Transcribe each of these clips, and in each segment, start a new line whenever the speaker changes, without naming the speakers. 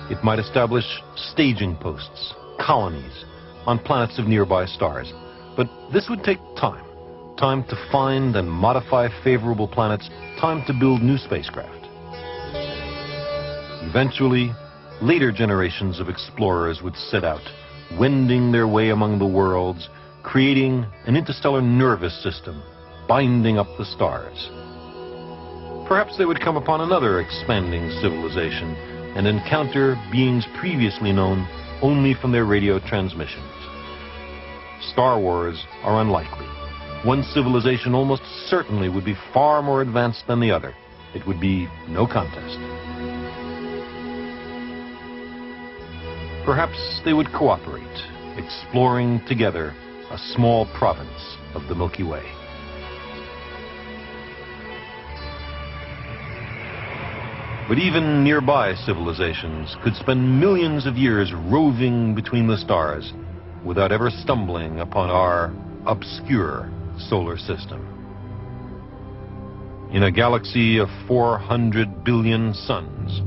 It might establish staging posts, colonies, on planets of nearby stars. But this would take time. Time to find and modify favorable planets, time to build new spacecraft. Eventually, later generations of explorers would set out, wending their way among the worlds, creating an interstellar nervous system, binding up the stars. Perhaps they would come upon another expanding civilization and encounter beings previously known only from their radio transmissions. Star wars are unlikely. One civilization almost certainly would be far more advanced than the other. It would be no contest. Perhaps they would cooperate, exploring together a small province of the Milky Way. But even nearby civilizations could spend millions of years roving between the stars without ever stumbling upon our obscure solar system. In a galaxy of 400 billion suns,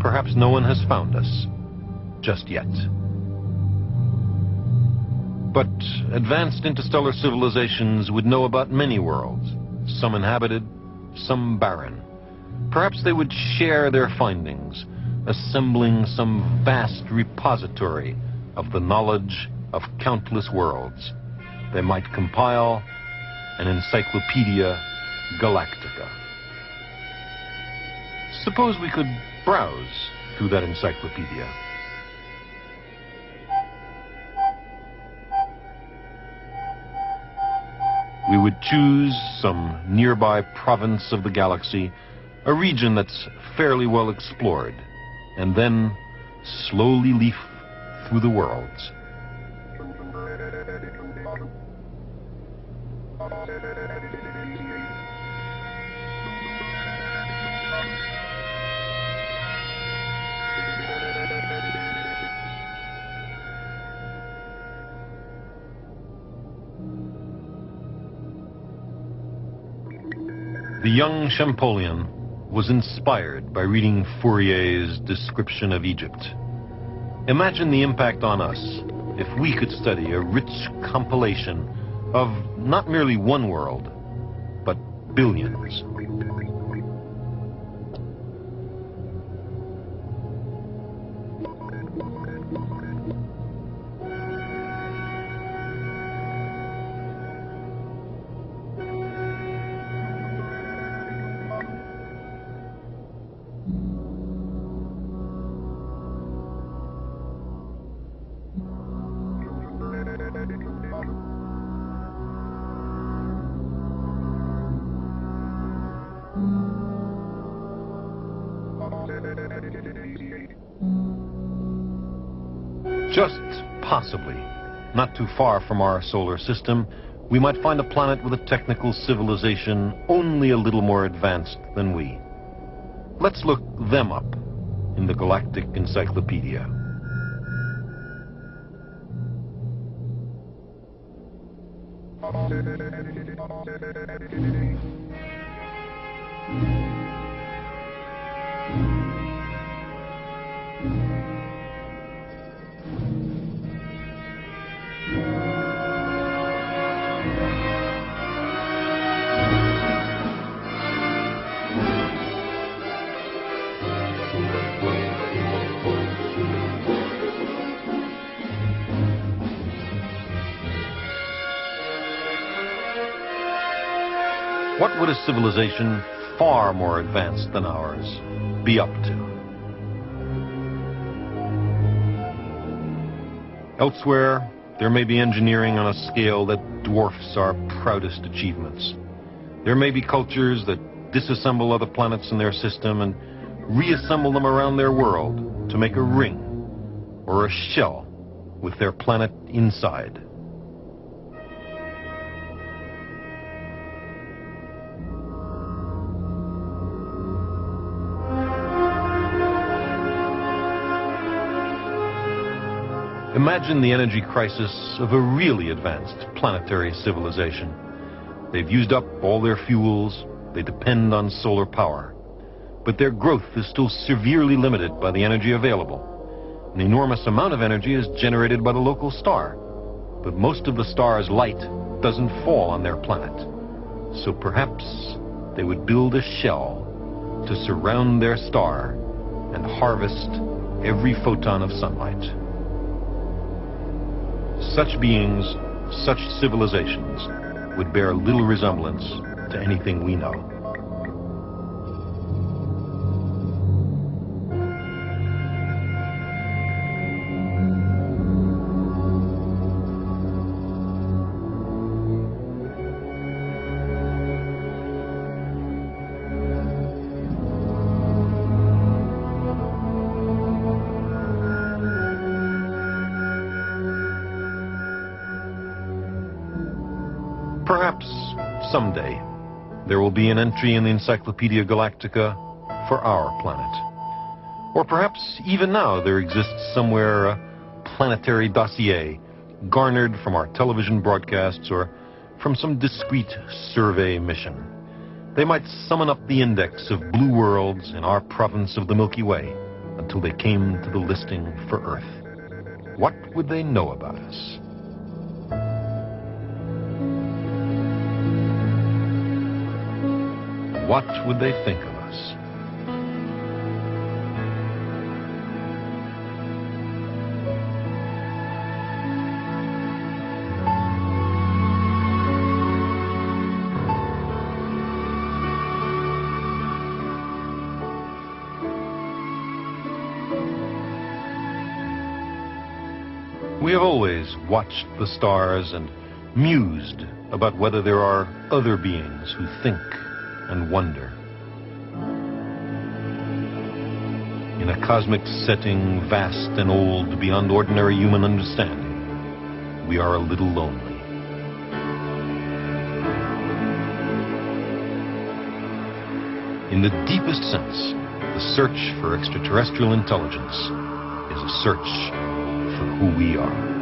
perhaps no one has found us just yet. But advanced interstellar civilizations would know about many worlds, some inhabited, some barren. Perhaps they would share their findings, assembling some vast repository of the knowledge of countless worlds. They might compile an Encyclopedia Galactica. Suppose we could browse through that encyclopedia. We would choose some nearby province of the galaxy, a region that's fairly well explored, and then slowly leaf through the worlds. The young Champollion was inspired by reading Fourier's description of Egypt. Imagine the impact on us if we could study a rich compilation of not merely one world, but billions. Just possibly, not too far from our solar system, we might find a planet with a technical civilization only a little more advanced than we. Let's look them up in the Galactic Encyclopedia. What would a civilization far more advanced than ours be up to? Elsewhere, there may be engineering on a scale that dwarfs our proudest achievements. There may be cultures that disassemble other planets in their system and reassemble them around their world to make a ring or a shell with their planet inside. Imagine the energy crisis of a really advanced planetary civilization. They've used up all their fuels. They depend on solar power. but their growth is still severely limited by the energy available. An enormous amount of energy is generated by the local star, but most of the star's light doesn't fall on their planet. So perhaps they would build a shell to surround their star and harvest every photon of sunlight. Such beings, such civilizations, would bear little resemblance to anything we know. Perhaps someday there will be an entry in the Encyclopedia Galactica for our planet. Or perhaps even now there exists somewhere a planetary dossier garnered from our television broadcasts or from some discrete survey mission. They might summon up the index of blue worlds in our province of the Milky Way until they came to the listing for Earth. What would they know about us? What would they think of us? We have always watched the stars and mused about whether there are other beings who think and wonder. In a cosmic setting vast and old beyond ordinary human understanding, we are a little lonely. In the deepest sense, the search for extraterrestrial intelligence is a search for who we are.